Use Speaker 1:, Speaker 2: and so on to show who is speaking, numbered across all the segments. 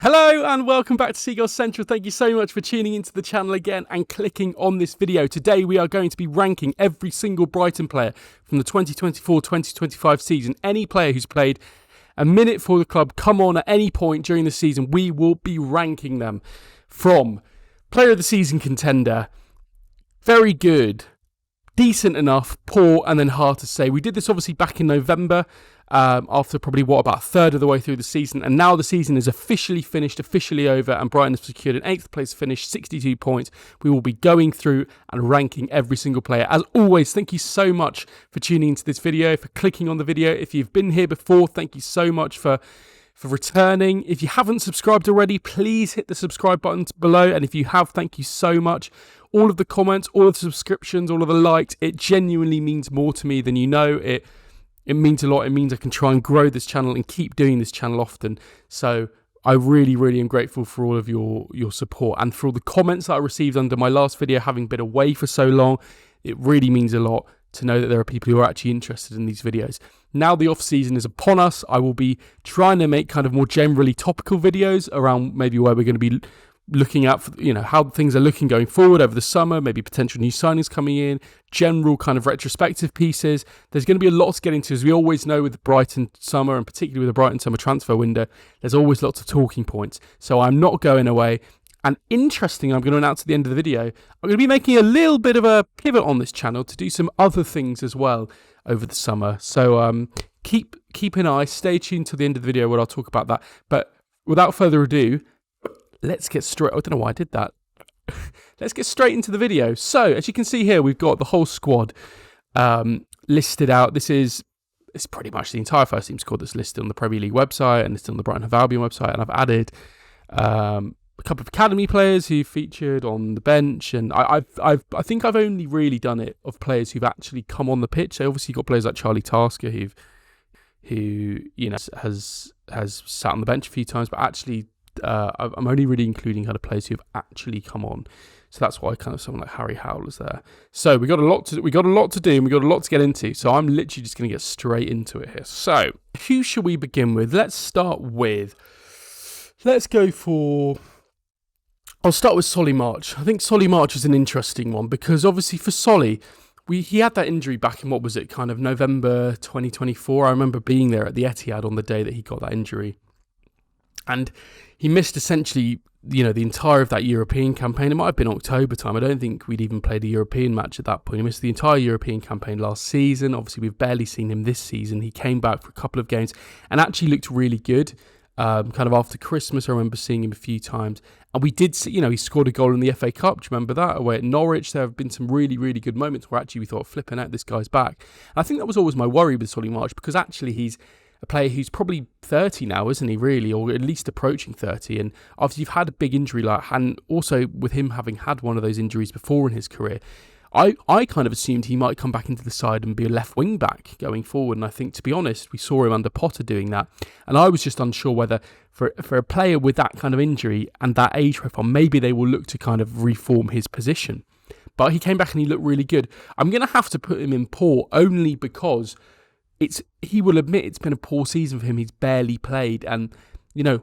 Speaker 1: Hello and welcome back to Seagull Central. Thank you so much for tuning into the channel again and clicking on this video. Today we are going to be ranking every single Brighton player from the 2024-2025 season. Any player who's played a minute for the club, come on at any point during the season, we will be ranking them from player of the season contender, very good, decent enough, poor, and then hard to say. We did this obviously back in November, after probably, about a third of the way through the season, and now the season is officially finished, officially over, and Brighton has secured an 8th place finish, 62 points. We will be going through and ranking every single player. As always, thank you so much for tuning into this video, for clicking on the video. If you've been here before, thank you so much for returning. If you haven't subscribed already, please hit the subscribe button below, and if you have, thank you so much. All of the comments, all of the subscriptions, all of the likes, it genuinely means more to me than you know. It means a lot. It means I can try and grow this channel and keep doing this channel often. So I really, really am grateful for all of your support and for all the comments that I received under my last video, having been away for so long. It really means a lot to know that there are people who are actually interested in these videos. Now the off season is upon us, I will be trying to make kind of more generally topical videos around maybe where we're going to be looking at, for, how things are looking going forward over the summer, maybe potential new signings coming in, general kind of retrospective pieces. There's going to be a lot to get into, as we always know with the Brighton summer, and particularly with the Brighton summer transfer window, there's always lots of talking points. So I'm not going away. And interesting, I'm going to announce at the end of the video, I'm going to be making a little bit of a pivot on this channel to do some other things as well over the summer. So keep an eye, stay tuned to the end of the video where I'll talk about that. But without further ado, let's get straight. I don't know why I did that. Let's get straight into the video. So, as you can see here, we've got the whole squad listed out. It's pretty much the entire first team squad that's listed on the Premier League website and listed on the Brighton and Hove Albion website. And I've added a couple of academy players who featured on the bench, and I think I've only really done it of players who've actually come on the pitch. So obviously, you've got players like Charlie Tasker who has sat on the bench a few times, but actually. I'm only really including kind of players who've actually come on, so that's why kind of someone like Harry Howell's there. So we got a lot to do, and we got a lot to get into. So I'm literally just going to get straight into it here. So who should we begin with? Let's start with I'll start with Solly March. I think Solly March is an interesting one because obviously for Solly, he had that injury back in kind of November 2024. I remember being there at the Etihad on the day that he got that injury. And he missed essentially, the entire of that European campaign. It might have been October time. I don't think we'd even played a European match at that point. He missed the entire European campaign last season. Obviously, we've barely seen him this season. He came back for a couple of games and actually looked really good. Kind of after Christmas, I remember seeing him a few times. And we did see, he scored a goal in the FA Cup. Do you remember that? Away at Norwich, there have been some really, really good moments where actually we thought, flipping out, this guy's back. And I think that was always my worry with Solly March, because actually he's a player who's probably 30 now, isn't he, really? Or at least approaching 30. And obviously you've had a big injury and also with him having had one of those injuries before in his career, I kind of assumed he might come back into the side and be a left wing back going forward. And I think, to be honest, we saw him under Potter doing that. And I was just unsure whether for a player with that kind of injury and that age profile, maybe they will look to kind of reform his position. But he came back and he looked really good. I'm going to have to put him in poor only because he will admit it's been a poor season for him. He's barely played. And,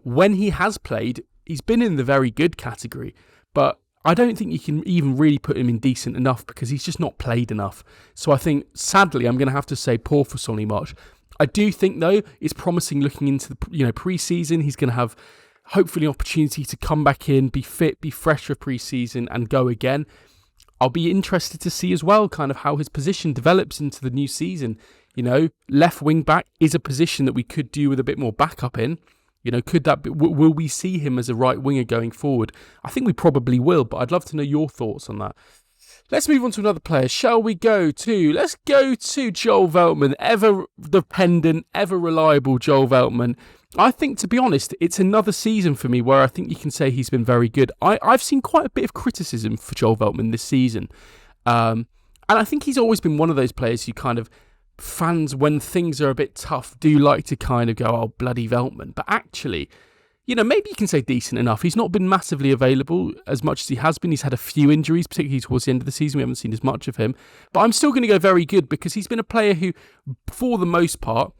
Speaker 1: when he has played, he's been in the very good category. But I don't think you can even really put him in decent enough because he's just not played enough. So I think, sadly, I'm going to have to say poor for Solly March. I do think, though, it's promising looking into the pre-season. He's going to have, hopefully, an opportunity to come back in, be fit, be fresh for pre-season and go again. I'll be interested to see as well kind of how his position develops into the new season. Left wing back is a position that we could do with a bit more backup in. Could that be, will we see him as a right winger going forward? I think we probably will, but I'd love to know your thoughts on that. Let's move on to another player. Shall we go to? Let's go to Joel Veltman, ever dependent, ever reliable Joel Veltman. I think, to be honest, it's another season for me where I think you can say he's been very good. I've seen quite a bit of criticism for Joel Veltman this season. And I think he's always been one of those players who kind of fans, when things are a bit tough, do like to kind of go, oh, bloody Veltman. But actually, maybe you can say decent enough. He's not been massively available as much as he has been. He's had a few injuries, particularly towards the end of the season. We haven't seen as much of him. But I'm still going to go very good because he's been a player who, for the most part,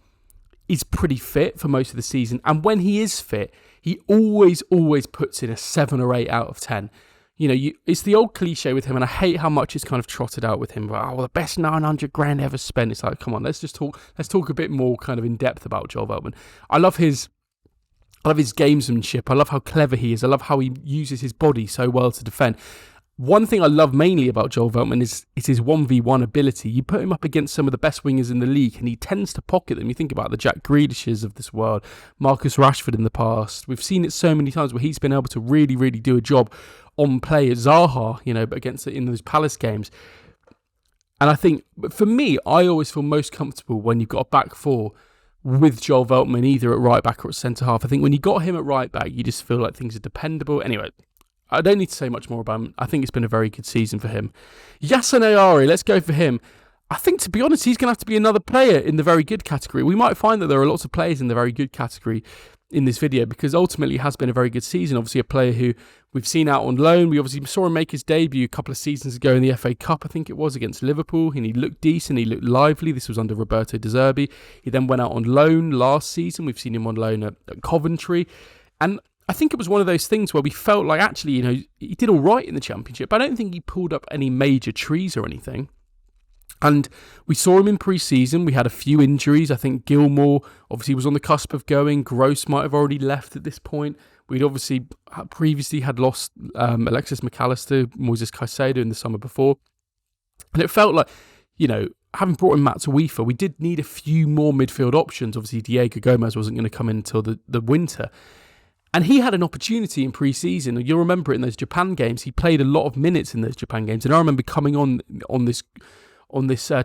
Speaker 1: is pretty fit for most of the season. And when he is fit, he always puts in a 7 or 8 out of 10. You know, it's the old cliche with him, and I hate how much it's kind of trotted out with him. Oh, well, the best 900 grand ever spent. It's like, come on, let's talk a bit more kind of in depth about Joel Veltman. I love his gamesmanship. I love how clever he is. I love how he uses his body so well to defend. One thing I love mainly about Joel Veltman is his 1v1 ability. You put him up against some of the best wingers in the league and he tends to pocket them. You think about the Jack Grealishes of this world, Marcus Rashford in the past. We've seen it so many times where he's been able to really, really do a job on play. Zaha, you know, against in those Palace games. And I think, for me, I always feel most comfortable when you've got a back four with Joel Veltman, either at right back or at centre half. I think when you got him at right back, you just feel like things are dependable. Anyway, I don't need to say much more about him. I think it's been a very good season for him. Yasin Ayari, let's go for him. I think, to be honest, he's going to have to be another player in the very good category. We might find that there are lots of players in the very good category in this video, because ultimately it has been a very good season. Obviously, a player who we've seen out on loan. We obviously saw him make his debut a couple of seasons ago in the FA Cup, I think it was, against Liverpool, and he looked decent, he looked lively. This was under Roberto De Zerbi. He then went out on loan last season. We've seen him on loan at Coventry, and I think it was one of those things where we felt like, actually, you know, he did all right in the Championship. I don't think he pulled up any major trees or anything. And we saw him in pre-season. We had a few injuries. I think Gilmour obviously was on the cusp of going. Gross might have already left at this point. We'd obviously previously had lost Alexis McAllister, Moises Caicedo in the summer before. And it felt like, you know, having brought in Matt Tawifa, we did need a few more midfield options. Obviously, Diego Gomez wasn't going to come in until the winter. And he had an opportunity in pre-season. You'll remember it in those Japan games. He played a lot of minutes in those Japan games. And I remember coming on this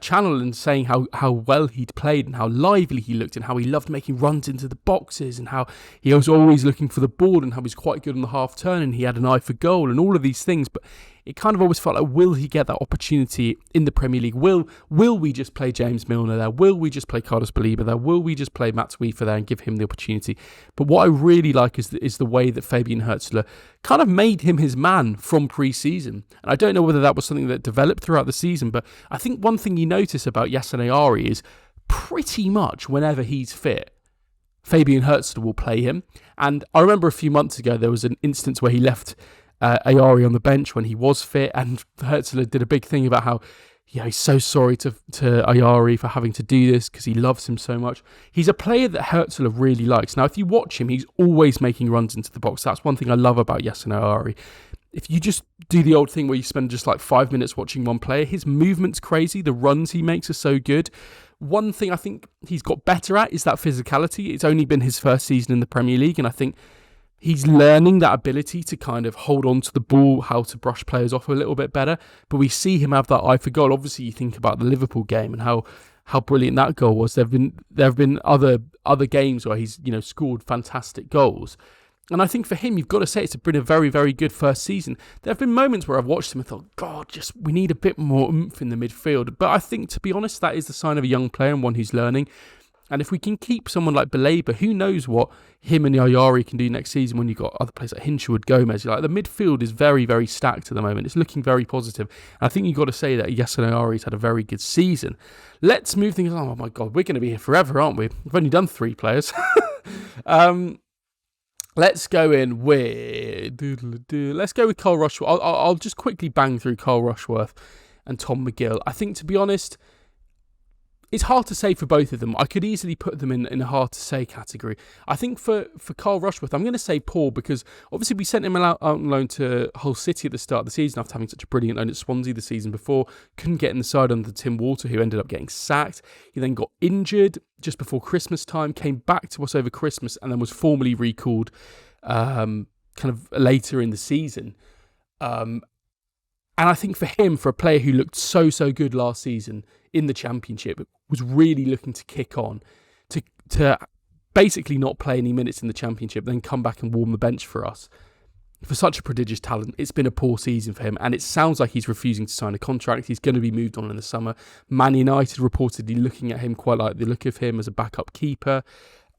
Speaker 1: channel and saying how well he'd played and how lively he looked and how he loved making runs into the boxes and how he was always looking for the ball and how he was quite good on the half turn and he had an eye for goal and all of these things. But it kind of always felt like, will he get that opportunity in the Premier League? Will we just play James Milner there? Will we just play Carlos Baleba there? Will we just play Matt Tawifa there and give him the opportunity? But what I really like is the way that Fabian Hurzeler kind of made him his man from pre-season. And I don't know whether that was something that developed throughout the season, but I think one thing you notice about Yasin Ayari is pretty much whenever he's fit, Fabian Hurzeler will play him. And I remember a few months ago, there was an instance where he left Ayari on the bench when he was fit, and Hurzeler did a big thing about how, yeah, he's so sorry to Ayari for having to do this because he loves him so much. He's a player that Hurzeler really likes. Now, if you watch him, he's always making runs into the box. That's one thing I love about Yasin Ayari. If you just do the old thing where you spend just like 5 minutes watching one player, his movement's crazy. The runs he makes are so good. One thing I think he's got better at is that physicality. It's only been his first season in the Premier League, and I think he's learning that ability to kind of hold on to the ball, how to brush players off a little bit better. But we see him have that eye for goal. Obviously, you think about the Liverpool game and how brilliant that goal was. There have been other games where he's, you know, scored fantastic goals. And I think for him, you've got to say it's been a very, very good first season. There have been moments where I've watched him and thought, God, we need a bit more oomph in the midfield. But I think, to be honest, that is the sign of a young player and one who's learning. And if we can keep someone like Baleba, who knows what him and Ayari can do next season when you've got other players like Hinshelwood, Gomez. Like, the midfield is very, very stacked at the moment. It's looking very positive. And I think you've got to say that Yasin Ayari's had a very good season. Let's move things on. Oh my God, we're going to be here forever, aren't we? We've only done 3 players. Let's go in with... Let's go with Carl Rushworth. I'll just quickly bang through Carl Rushworth and Tom McGill. I think, to be honest, it's hard to say for both of them. I could easily put them in a hard to say category. I think for Carl Rushworth, I'm going to say poor, because obviously we sent him out on loan to Hull City at the start of the season after having such a brilliant loan at Swansea the season before. Couldn't get in the side under Tim Walter, who ended up getting sacked. He then got injured just before Christmas time, came back to us over Christmas, and then was formally recalled kind of later in the season. And I think for him, for a player who looked so good last season in the Championship, was really looking to kick on, to basically not play any minutes in the Championship, then come back and warm the bench for us. For such a prodigious talent, it's been a poor season for him, and it sounds like he's refusing to sign a contract. He's going to be moved on in the summer. Man United reportedly looking at him, quite like the look of him as a backup keeper.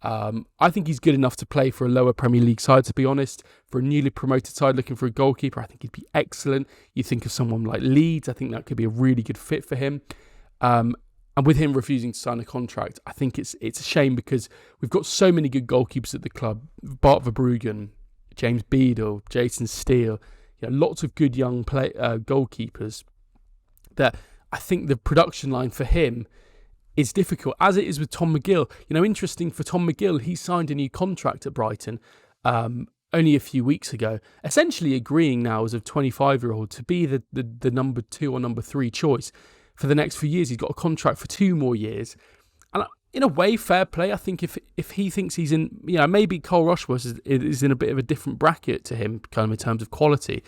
Speaker 1: I think he's good enough to play for a lower Premier League side, to be honest. For a newly promoted side looking for a goalkeeper, I think he'd be excellent. You think of someone like Leeds, I think that could be a really good fit for him. And with him refusing to sign a contract, I think it's a shame because we've got so many good goalkeepers at the club. Bart Verbruggen, James Beadle, Jason Steele, lots of good young goalkeepers that I think the production line for him is difficult, as it is with Tom McGill. Interesting for Tom McGill, he signed a new contract at Brighton only a few weeks ago, essentially agreeing now as a 25-year-old to be the number 2 or number 3 choice for the next few years. He's got a contract for 2 more years. And in a way, fair play. I think if he thinks he's in, maybe Cole Rushworth is in a bit of a different bracket to him, kind of in terms of quality.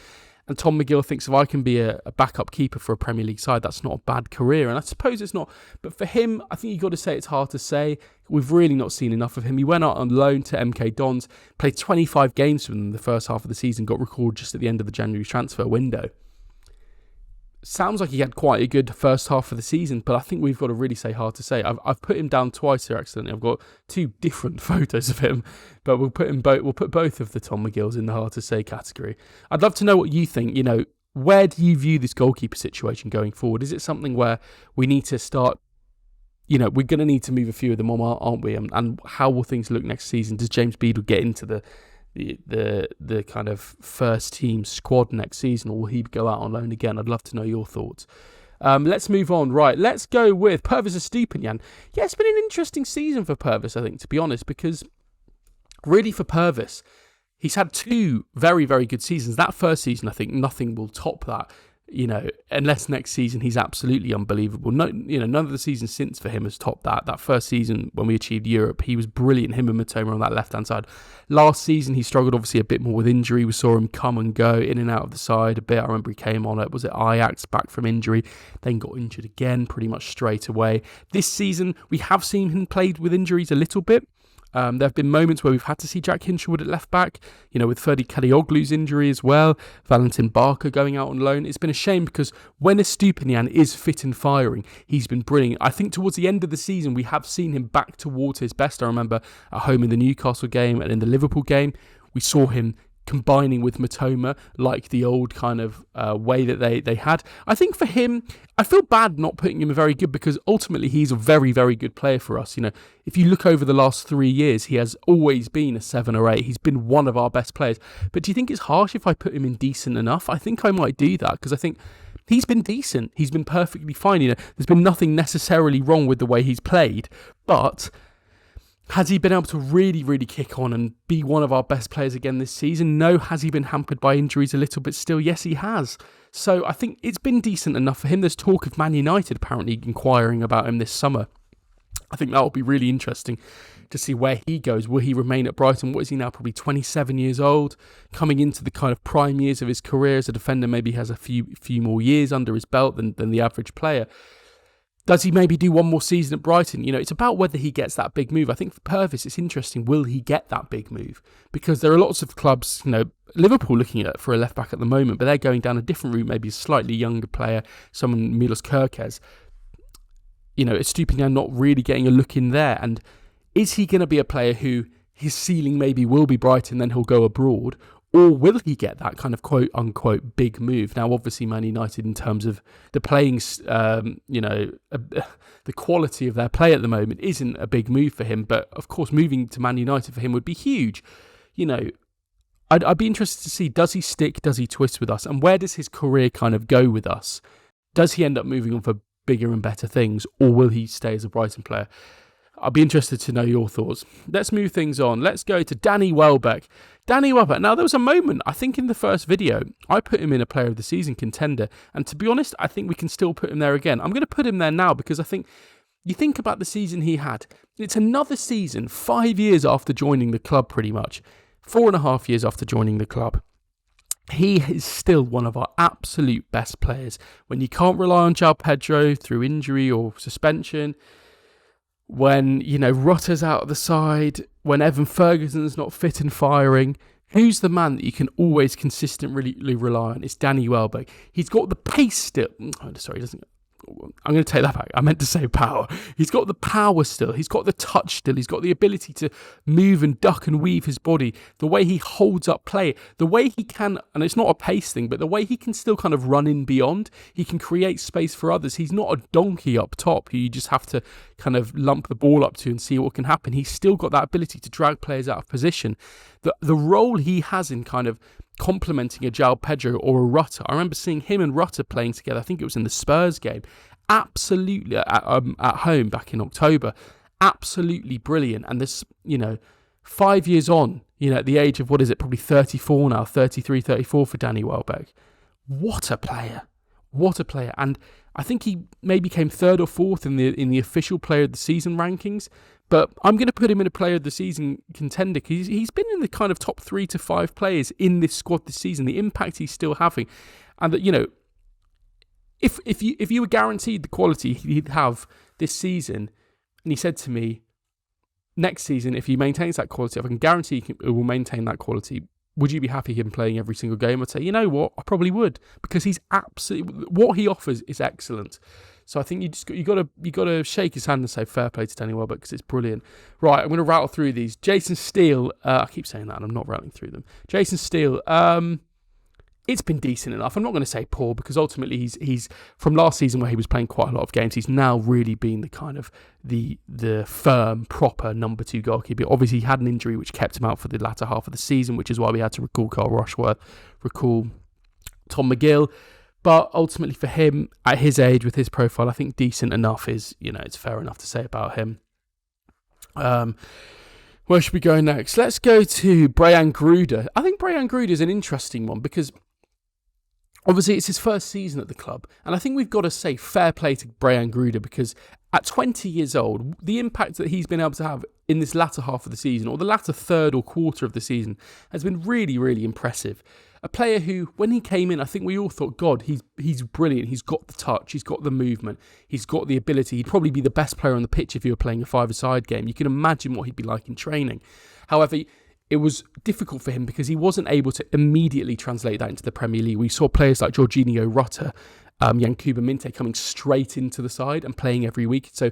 Speaker 1: And Tom McGill thinks if I can be a backup keeper for a Premier League side, that's not a bad career. And I suppose it's not. But for him, I think you've got to say it's hard to say. We've really not seen enough of him. He went out on loan to MK Dons, played 25 games for them in the first half of the season, got recalled just at the end of the January transfer window. Sounds like he had quite a good first half of the season, but I think we've got to really say hard to say. I've put him down twice here accidentally. I've got 2 different photos of him, but we'll put both of the Tom McGills in the hard to say category. I'd love to know what you think. Where do you view this goalkeeper situation going forward? Is it something where we need to start? We're going to need to move a few of them on, aren't we? And how will things look next season? Does James Beadle get into the kind of first team squad next season, or will he go out on loan again? I'd love to know your thoughts. Let's move on. Right, let's go with Pervis Estupiñán. Yeah, it's been an interesting season for Pervis, I think, to be honest, because really for Pervis, he's had 2 very, very good seasons. That first season, I think nothing will top that. Unless next season he's absolutely unbelievable. No, none of the seasons since for him has topped that. That first season when we achieved Europe, he was brilliant. Him and Mitoma on that left-hand side. Last season he struggled obviously a bit more with injury. We saw him come and go in and out of the side a bit. I remember he came on was it Ajax back from injury, then got injured again pretty much straight away. This season we have seen him played with injuries a little bit. There have been moments where we've had to see Jack Hinshelwood at left back, with Ferdy Kadioglu's injury as well, Valentin Barker going out on loan. It's been a shame because when Estupiñán is fit and firing, he's been brilliant. I think towards the end of the season, we have seen him back towards his best. I remember at home in the Newcastle game and in the Liverpool game, we saw him combining with Mitoma like the old kind of way that they had. I think for him, I feel bad not putting him very good because ultimately he's a very, very good player for us. If you look over the last 3 years, he has always been a 7 or 8. He's been one of our best players. But do you think it's harsh if I put him in decent enough? I think I might do that because I think he's been decent. He's been perfectly fine. There's been nothing necessarily wrong with the way he's played, but has he been able to really, really kick on and be one of our best players again this season? No. Has he been hampered by injuries a little bit still? Yes, he has. So I think it's been decent enough for him. There's talk of Man United apparently inquiring about him this summer. I think that will be really interesting to see where he goes. Will he remain at Brighton? What is he now? Probably 27 years old, coming into the kind of prime years of his career as a defender. Maybe has a few more years under his belt than the average player. Does he maybe do one more season at Brighton? It's about whether he gets that big move. I think for Pervis, it's interesting. Will he get that big move? Because there are lots of clubs, Liverpool looking at for a left back at the moment, but they're going down a different route, maybe a slightly younger player, someone Milos Kerkez. Estupiñán not really getting a look in there. And is he going to be a player who his ceiling maybe will be Brighton, then he'll go abroad? Or will he get that kind of quote-unquote big move? Now, obviously, Man United, in terms of the playing, the quality of their play at the moment isn't a big move for him. But, of course, moving to Man United for him would be huge. I'd be interested to see, does he stick, does he twist with us? And where does his career kind of go with us? Does he end up moving on for bigger and better things? Or will he stay as a Brighton player? I'll be interested to know your thoughts. Let's move things on. Let's go to Danny Welbeck. Danny Welbeck. Now, there was a moment, I think in the first video, I put him in a player of the season contender. And to be honest, I think we can still put him there again. I'm going to put him there now because I think you think about the season he had. It's another season, 5 years after joining the club pretty much. 4.5 years after joining the club. He is still one of our absolute best players. When you can't rely on João Pedro through injury or suspension, when, Rutter's out of the side, when Evan Ferguson's not fit and firing, who's the man that you can always consistently rely on? It's Danny Welbeck. He's got the pace still. Oh, sorry, he doesn't I'm going to take that back. I meant to say power. He's got the power still. He's got the touch still. He's got the ability to move and duck and weave his body. The way he holds up play. The way he can, and it's not a pace thing, but the way he can still kind of run in beyond. He can create space for others. He's not a donkey up top who you just have to kind of lump the ball up to and see what can happen. He's still got that ability to drag players out of position. The role he has in kind of complementing a João Pedro or a Rutter. I remember seeing him and Rutter playing together. I think it was in the Spurs game. Absolutely at home back in October. Absolutely brilliant. And this, 5 years on, at the age of, what is it, probably 34 now, 33, 34 for Danny Welbeck. What a player. What a player. And I think he maybe came third or fourth in the official player of the season rankings. But I'm going to put him in a player of the season contender because he's been in the kind of top 3 to 5 players in this squad this season. The impact he's still having, and that if you were guaranteed the quality he'd have this season, and he said to me, next season if he maintains that quality, if I can guarantee he will maintain that quality, would you be happy him playing every single game? I'd say, you know what, I probably would, because he's absolutely, what he offers is excellent. So I think you got to shake his hand and say fair play to Danny Welbeck because it's brilliant. Right, I'm going to rattle through these. Jason Steele, I keep saying that and I'm not rattling through them. Jason Steele, it's been decent enough. I'm not going to say poor because ultimately he's from last season where he was playing quite a lot of games. He's now really been the kind of the firm, proper number 2 goalkeeper. Obviously, he had an injury which kept him out for the latter half of the season, which is why we had to recall Carl Rushworth, recall Tom McGill. But ultimately for him, at his age, with his profile, I think decent enough is, it's fair enough to say about him. Where should we go next? Let's go to Brian Gruder. I think Brian Gruder is an interesting one because obviously it's his first season at the club. And I think we've got to say fair play to Brian Gruder because at 20 years old, the impact that he's been able to have in this latter half of the season or the latter third or quarter of the season has been really, really impressive. A player who, when he came in, I think we all thought, God, he's brilliant. He's got the touch. He's got the movement. He's got the ability. He'd probably be the best player on the pitch if you were playing a 5-a-side game. You can imagine what he'd be like in training. However, it was difficult for him because he wasn't able to immediately translate that into the Premier League. We saw players like Jorginho Rutter, Yankuba Minteh coming straight into the side and playing every week. So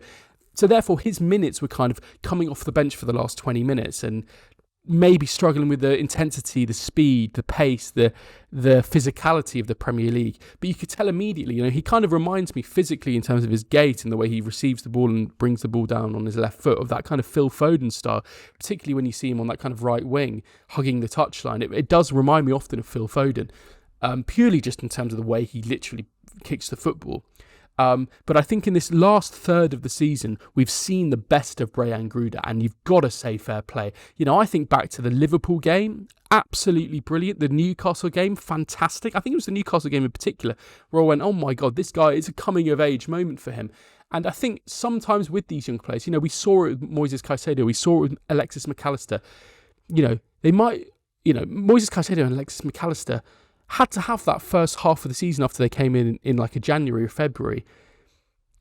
Speaker 1: therefore, his minutes were kind of coming off the bench for the last 20 minutes and maybe struggling with the intensity, the speed, the pace, the physicality of the Premier League. But you could tell immediately, he kind of reminds me physically in terms of his gait and the way he receives the ball and brings the ball down on his left foot of that kind of Phil Foden style, particularly when you see him on that kind of right wing, hugging the touchline. It does remind me often of Phil Foden, purely just in terms of the way he literally kicks the football. But I think in this last third of the season, we've seen the best of Brian Gruder, and you've got to say fair play. I think back to the Liverpool game, absolutely brilliant. The Newcastle game, fantastic. I think it was the Newcastle game in particular, where I went, oh my God, this guy, it's a coming of age moment for him. And I think sometimes with these young players, we saw it with Moises Caicedo, we saw it with Alexis McAllister. They might, Moises Caicedo and Alexis McAllister had to have that first half of the season after they came in like a January or February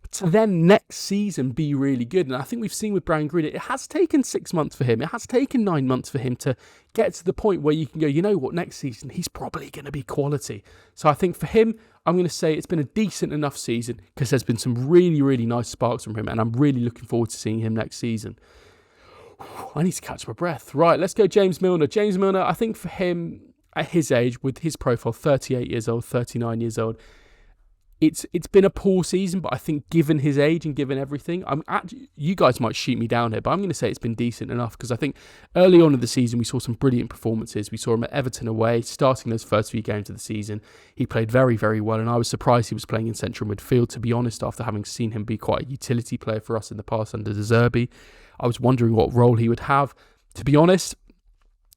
Speaker 1: to then next season be really good. And I think we've seen with Brian Gruder, it has taken 6 months for him. It has taken 9 months for him to get to the point where you can go, you know what, next season, he's probably going to be quality. So I think for him, I'm going to say it's been a decent enough season because there's been some really, really nice sparks from him. And I'm really looking forward to seeing him next season. I need to catch my breath. Right, let's go James Milner. James Milner, I think for him, at his age, with his profile, 38 years old, 39 years old, it's been a poor season, but I think given his age and given everything, you guys might shoot me down here, but I'm going to say it's been decent enough because I think early on in the season we saw some brilliant performances. We saw him at Everton away, starting those first few games of the season. He played very, very well, and I was surprised he was playing in central midfield, to be honest, after having seen him be quite a utility player for us in the past under De Zerbi. I was wondering what role he would have. To be honest,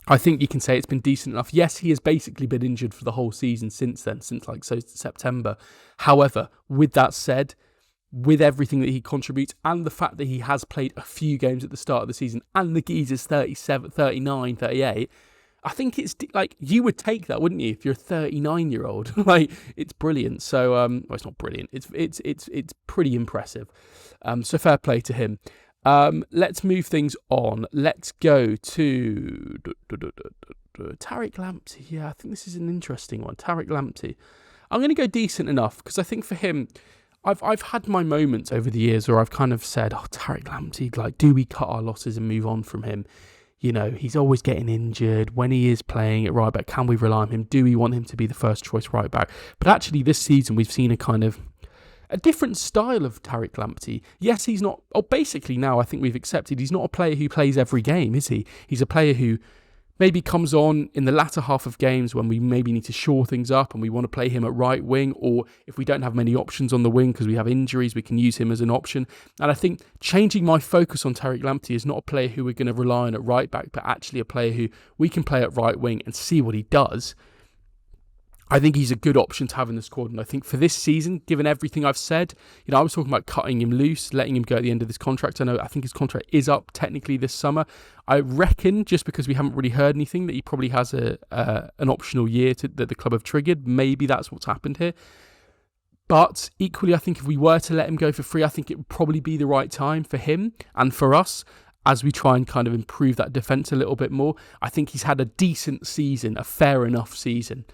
Speaker 1: I think you can say it's been decent enough. Yes, he has basically been injured for the whole season since then, since September. However, with that said, with everything that he contributes and the fact that he has played a few games at the start of the season and the geezer's 37, 39, 38, I think it's like you would take that, wouldn't you, if you're a 39-year-old? It's brilliant. So, well, it's not brilliant. It's pretty impressive. So fair play to him. Let's move things on. Let's go to Tariq Lamptey. Yeah, I think this is an interesting one. Tariq Lamptey. I'm going to go decent enough because I think for him, I've had my moments over the years where I've kind of said, oh, Tariq Lamptey, like, do we cut our losses and move on from him? You know, he's always getting injured. When he is playing at right back, can we rely on him? Do we want him to be the first choice right back? But actually this season we've seen a different style of Tariq Lamptey. Yes, he's not, basically now I think we've accepted he's not a player who plays every game, is he? He's a player who maybe comes on in the latter half of games when we maybe need to shore things up and we want to play him at right wing, or if we don't have many options on the wing because we have injuries, we can use him as an option. And I think changing my focus on Tariq Lamptey is not a player who we're going to rely on at right back, but actually a player who we can play at right wing and see what he does. I think he's a good option to have in the squad. And I think for this season, given everything I've said, you know, I was talking about cutting him loose, letting him go at the end of this contract. I think his contract is up technically this summer. I reckon, just because we haven't really heard anything, that he probably has an optional year that the club have triggered. Maybe that's what's happened here. But equally, I think if we were to let him go for free, I think it would probably be the right time for him and for us as we try and kind of improve that defence a little bit more. I think he's had a decent season, a fair enough season.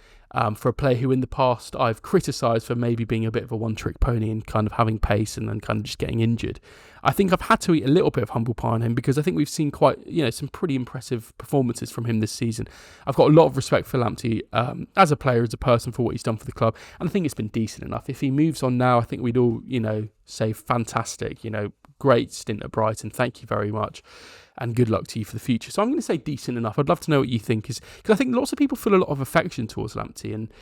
Speaker 1: For a player who in the past I've criticised for maybe being a bit of a one-trick pony and kind of having pace and then kind of just getting injured. I think I've had to eat a little bit of humble pie on him because I think we've seen quite, you know, some pretty impressive performances from him this season. I've got a lot of respect for Lamptey as a player, as a person, for what he's done for the club, and I think it's been decent enough. If he moves on now, I think we'd all, you know, say fantastic, you know, great stint at Brighton, thank you very much, and good luck to you for the future. So I'm going to say decent enough. I'd love to know what you think, because I think lots of people feel a lot of affection towards Lamptey, and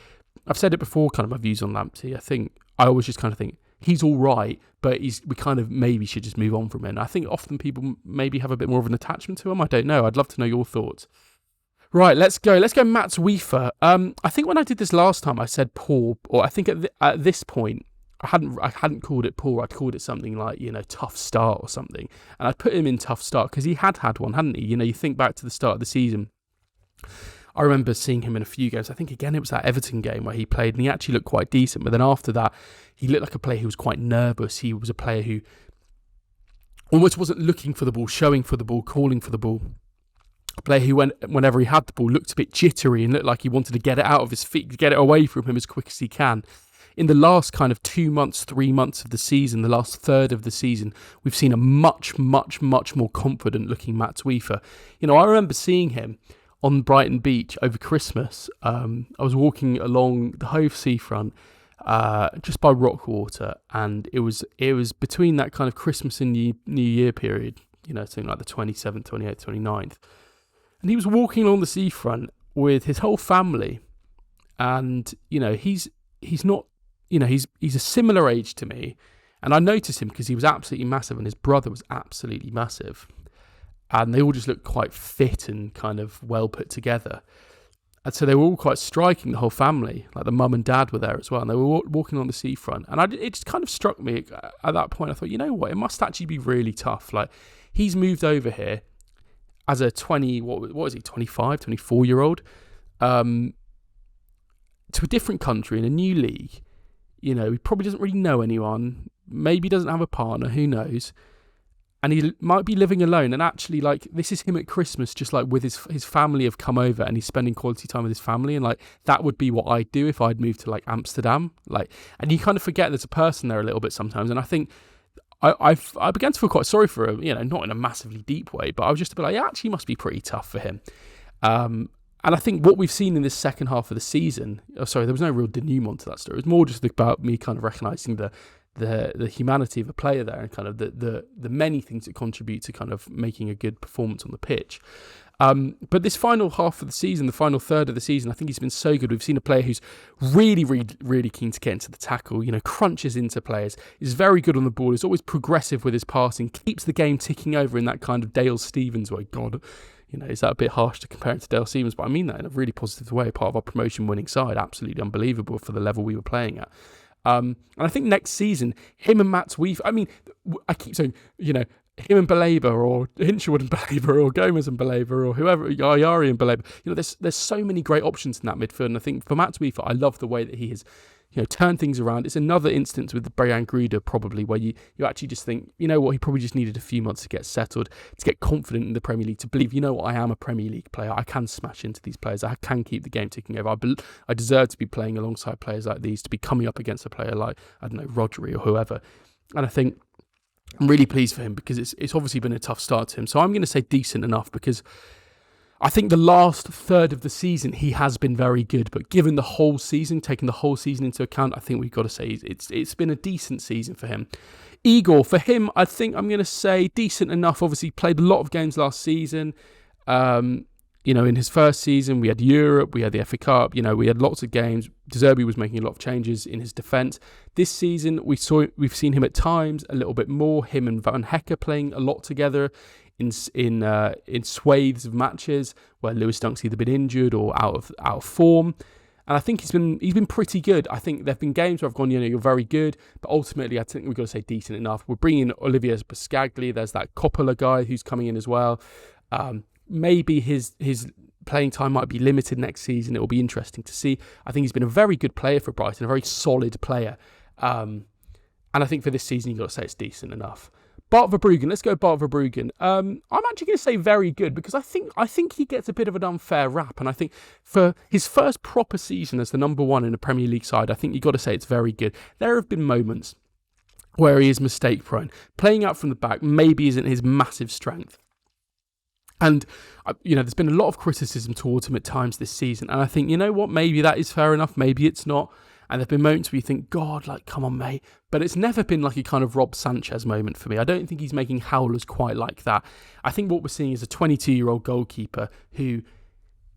Speaker 1: I've said it before, kind of my views on Lamptey. I think I always just kind of think he's all right, but we kind of maybe should just move on from him. I think often people maybe have a bit more of an attachment to him. I don't know. I'd love to know your thoughts. Right, let's go Mats Wiefer. I think when I did this last time, I said poor, or I think at this point, I hadn't called it poor. I'd called it something like, you know, tough start or something. And I'd put him in tough start because he had one, hadn't he? You know, you think back to the start of the season. I remember seeing him in a few games. I think, again, it was that Everton game where he played and he actually looked quite decent. But then after that, he looked like a player who was quite nervous. He was a player who almost wasn't looking for the ball, showing for the ball, calling for the ball. A player who, whenever he had the ball, looked a bit jittery and looked like he wanted to get it out of his feet, get it away from him as quick as he can. In the last kind of 2 months, 3 months of the season, the last third of the season, we've seen a much, much, much more confident looking Mats Wiefer. You know, I remember seeing him on Brighton Beach over Christmas. I was walking along the Hove seafront just by Rockwater, and it was between that kind of Christmas and New Year period, you know, something like the 27th, 28th, 29th. And he was walking along the seafront with his whole family, and, you know, he's not, you know, he's a similar age to me, and I noticed him because he was absolutely massive and his brother was absolutely massive, and they all just looked quite fit and kind of well put together, and so they were all quite striking, the whole family. Like the mum and dad were there as well, and they were walking on the seafront, and it just kind of struck me at that point. I thought, you know what, it must actually be really tough. Like, he's moved over here as a 24-year-old to a different country in a new league. You know, he probably doesn't really know anyone, maybe doesn't have a partner, who knows, and he might be living alone, and actually, like, this is him at Christmas, just like with his family have come over and he's spending quality time with his family, and like that would be what I'd do if I'd moved to like Amsterdam, like, and you kind of forget there's a person there a little bit sometimes. And I think I began to feel quite sorry for him, you know, not in a massively deep way, but I was just a bit like, yeah, actually must be pretty tough for him. And I think what we've seen in this second half of the season, there was no real denouement to that story. It was more just about me kind of recognising the humanity of a player there, and kind of the many things that contribute to kind of making a good performance on the pitch. But this final half of the season, the final third of the season, I think he's been so good. We've seen a player who's really, really, really keen to get into the tackle, you know, crunches into players, is very good on the ball, is always progressive with his passing, keeps the game ticking over in that kind of Dale Stephens way. God, you know, is that a bit harsh to compare him to Dale Stephens? But I mean that in a really positive way, part of our promotion-winning side. Absolutely unbelievable for the level we were playing at. And I think next season, him and Mats Wiefer, I mean, I keep saying, you know, him and Baleba, or Hinshelwood and Baleba, or Gomez and Baleba, or whoever, Ayari and Baleba. You know, there's so many great options in that midfield, and I think for Mats Wiefer, I love the way that he has turn things around. It's another instance with Brian Gruder probably where you actually just think, you know what, he probably just needed a few months to get settled, to get confident in the Premier League, to believe, you know what, I am a Premier League player. I can smash into these players. I can keep the game ticking over. I deserve to be playing alongside players like these, to be coming up against a player like, I don't know, Rodri or whoever. And I think I'm really pleased for him because it's obviously been a tough start to him. So I'm going to say decent enough because I think the last third of the season he has been very good, but given the whole season, taking the whole season into account, I think we've got to say it's been a decent season for him. Igor, for him, I think I'm going to say decent enough. Obviously, played a lot of games last season. In his first season, we had Europe, we had the FA Cup, we had lots of games. De Zerbi was making a lot of changes in his defence. This season, we've seen him at times a little bit more. Him and Van Hecke playing a lot together in swathes of matches where Lewis Dunk's either been injured or out of form. And I think he's been pretty good. I think there've been games where I've gone, you're very good, but ultimately I think we've got to say decent enough. We're bringing in Olivier Biscagli. There's that Coppola guy who's coming in as well. Maybe his playing time might be limited next season. It will be interesting to see. I think he's been a very good player for Brighton, a very solid player. And I think for this season, you've got to say it's decent enough. Bart Verbruggen, let's go Bart Verbruggen. I'm actually going to say very good because I think he gets a bit of an unfair rap. And I think for his first proper season as the number one in a Premier League side, I think you've got to say it's very good. There have been moments where he is mistake prone. Playing out from the back maybe isn't his massive strength. And, there's been a lot of criticism towards him at times this season. And I think, you know what, maybe that is fair enough. Maybe it's not. And there have been moments where you think, God, come on, mate. But it's never been like a kind of Rob Sanchez moment for me. I don't think he's making howlers quite like that. I think what we're seeing is a 22-year-old goalkeeper who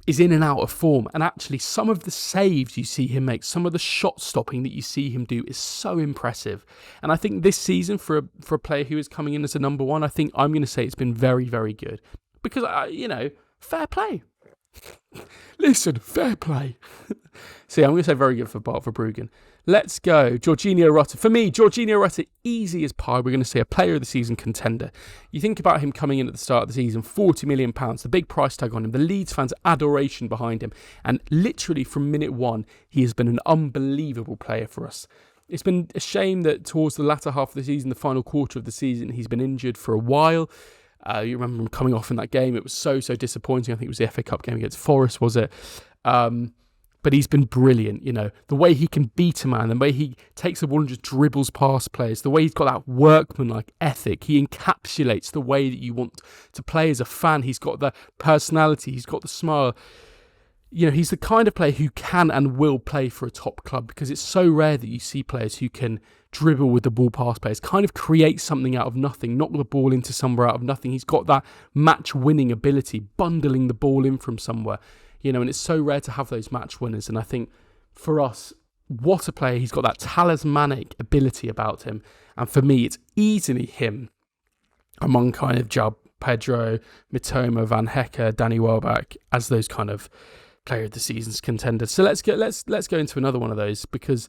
Speaker 1: is in and out of form. And actually, some of the saves you see him make, some of the shot stopping that you see him do is so impressive. And I think this season, for a player who is coming in as a number one, I think I'm going to say it's been very, very good. Because, fair play. Listen, fair play. So, I'm going to say very good for Bart Verbruggen. Let's go. Jorginho Rutter. For me, Jorginho Rutter, easy as pie. We're going to say a player of the season contender. You think about him coming in at the start of the season, £40 million, the big price tag on him, the Leeds fans' adoration behind him. And literally from minute one, he has been an unbelievable player for us. It's been a shame that towards the latter half of the season, the final quarter of the season, he's been injured for a while. You remember him coming off in that game. It was so disappointing. I think it was the FA Cup game against Forest, was it? But he's been brilliant, The way he can beat a man, the way he takes the ball and just dribbles past players, the way he's got that workman-like ethic. He encapsulates the way that you want to play as a fan. He's got the personality. He's got the smile. He's the kind of player who can and will play for a top club because it's so rare that you see players who can dribble with the ball past players, kind of create something out of nothing, knock the ball into somewhere out of nothing. He's got that match-winning ability, bundling the ball in from somewhere, and it's so rare to have those match winners. And I think for us, what a player. He's got that talismanic ability about him. And for me, it's easily him among kind of João Pedro, Mitoma, Van Hecke, Danny Welbeck as those kind of player of the season's contenders. So let's go into another one of those because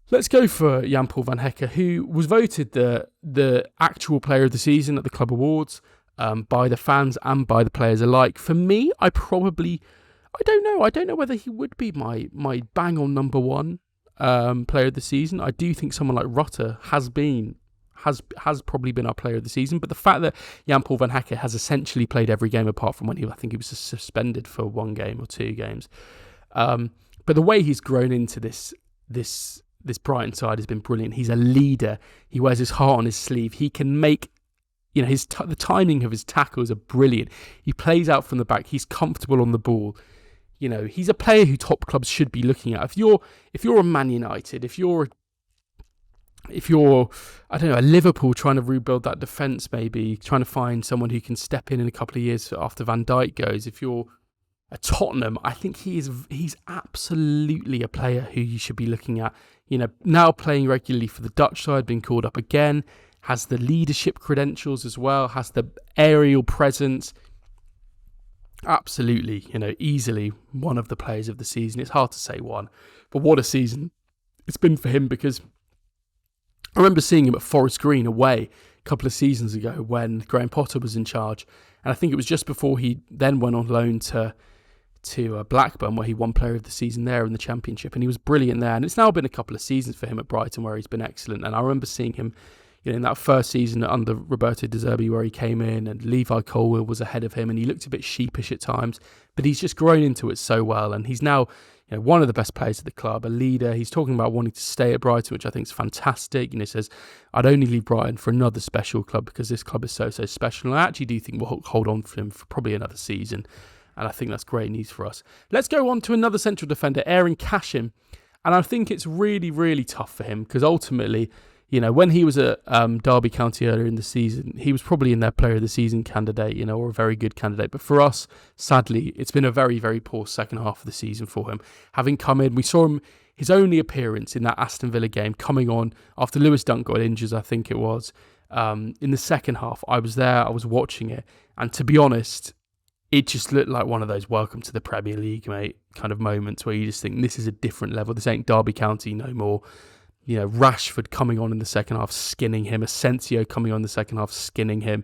Speaker 1: let's go for Jan-Paul Van Hecke, who was voted the actual player of the season at the club awards by the fans and by the players alike. For me, I don't know whether he would be my bang on number one player of the season. I do think someone like Rutter has probably been our player of the season, but the fact that Jan-Paul Van Hecke has essentially played every game apart from when I think he was suspended for one game or two games. But the way he's grown into this Brighton side has been brilliant. He's a leader. He wears his heart on his sleeve. He can make, the timing of his tackles are brilliant. He plays out from the back. He's comfortable on the ball. He's a player who top clubs should be looking at. If you're a Man United, if you're I don't know, a Liverpool trying to rebuild that defence, maybe trying to find someone who can step in a couple of years after Van Dijk goes. If you're a Tottenham, I think he's absolutely a player who you should be looking at. Now playing regularly for the Dutch side, being called up again, has the leadership credentials as well, has the aerial presence. Absolutely, easily one of the players of the season. It's hard to say one, but what a season it's been for him, because I remember seeing him at Forest Green away a couple of seasons ago when Graham Potter was in charge. And I think it was just before he then went on loan to to Blackburn, where he won Player of the Season there in the Championship, and he was brilliant there. And it's now been a couple of seasons for him at Brighton where he's been excellent. And I remember seeing him, in that first season under Roberto De Zerbi, where he came in and Levi Colwill was ahead of him, and he looked a bit sheepish at times, but he's just grown into it so well, and he's now one of the best players at the club, a leader. He's talking about wanting to stay at Brighton, which I think is fantastic. He says, I'd only leave Brighton for another special club because this club is so special. And I actually do think we'll hold on for him for probably another season. And I think that's great news for us. Let's go on to another central defender, Aaron Cashim. And I think it's really, really tough for him because ultimately, when he was at Derby County earlier in the season, he was probably in their Player of the Season candidate, or a very good candidate. But for us, sadly, it's been a very, very poor second half of the season for him. Having come in, we saw him, his only appearance in that Aston Villa game, coming on after Lewis Dunk got injured, I think it was, in the second half. I was there, I was watching it. And to be honest, it just looked like one of those welcome to the Premier League, mate, kind of moments where you just think this is a different level. This ain't Derby County no more. Rashford coming on in the second half, skinning him. Asensio coming on in the second half, skinning him.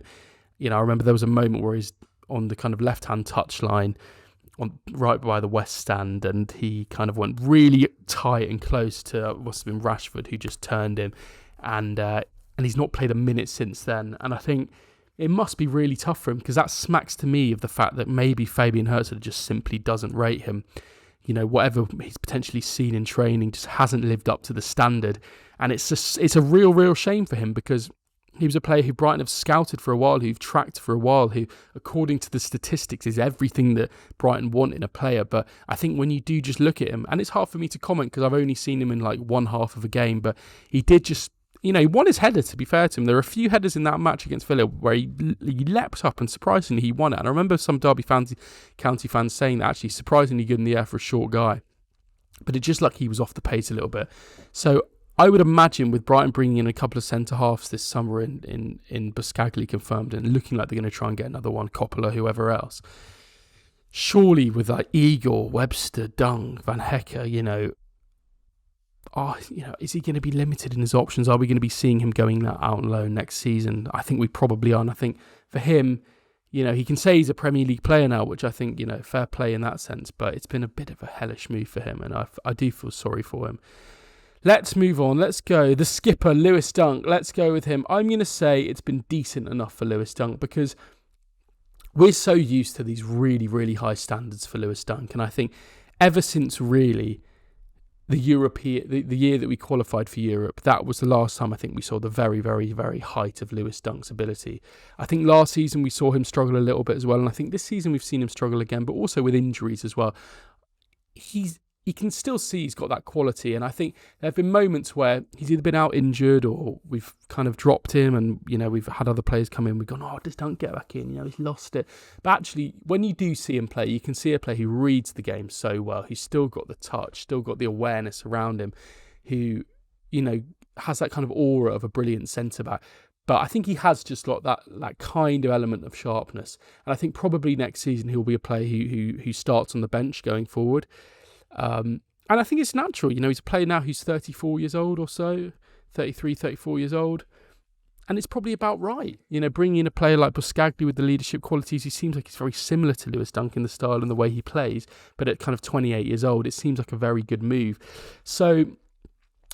Speaker 1: I remember there was a moment where he's on the kind of left-hand touchline, right by the West Stand, and he kind of went really tight and close to must have been Rashford, who just turned him, and he's not played a minute since then. And I think it must be really tough for him because that smacks to me of the fact that maybe Fabian Hurzeler just simply doesn't rate him. Whatever he's potentially seen in training just hasn't lived up to the standard. And it's a real, real shame for him because he was a player who Brighton have scouted for a while, who've tracked for a while, who, according to the statistics, is everything that Brighton want in a player. But I think when you do just look at him, and it's hard for me to comment because I've only seen him in like one half of a game, but he did just, he won his header, to be fair to him. There are a few headers in that match against Villa where he leapt up and surprisingly he won it. And I remember some Derby County fans saying that actually surprisingly good in the air for a short guy. But it just like he was off the pace a little bit. So I would imagine with Brighton bringing in a couple of centre-halves this summer in Buscagli confirmed and looking like they're going to try and get another one, Coppola, whoever else. Surely with like Igor, Webster, Dung, Van Hecke, is he going to be limited in his options? Are we going to be seeing him going out on loan next season? I think we probably are. And I think for him, he can say he's a Premier League player now, which I think, fair play in that sense. But it's been a bit of a hellish move for him, and I do feel sorry for him. Let's move on. Let's go. The skipper, Lewis Dunk. Let's go with him. I'm going to say it's been decent enough for Lewis Dunk because we're so used to these really, really high standards for Lewis Dunk. And I think ever since really the year that we qualified for Europe, that was the last time I think we saw the very, very, very height of Lewis Dunk's ability. I think last season we saw him struggle a little bit as well, and I think this season we've seen him struggle again, but also with injuries as well. You can still see he's got that quality, and I think there have been moments where he's either been out injured or we've kind of dropped him, and we've had other players come in, we've gone, just don't get back in, he's lost it. But actually, when you do see him play, you can see a player who reads the game so well, who's still got the touch, still got the awareness around him, who has that kind of aura of a brilliant centre-back. But I think he has just got that kind of element of sharpness, and I think probably next season he'll be a player who starts on the bench going forward. And I think it's natural, he's a player now who's 34 years old or so, 33, 34 years old. And it's probably about right, bringing in a player like Buscagli with the leadership qualities. He seems like he's very similar to Lewis Dunk in the style and the way he plays. But at kind of 28 years old, it seems like a very good move. So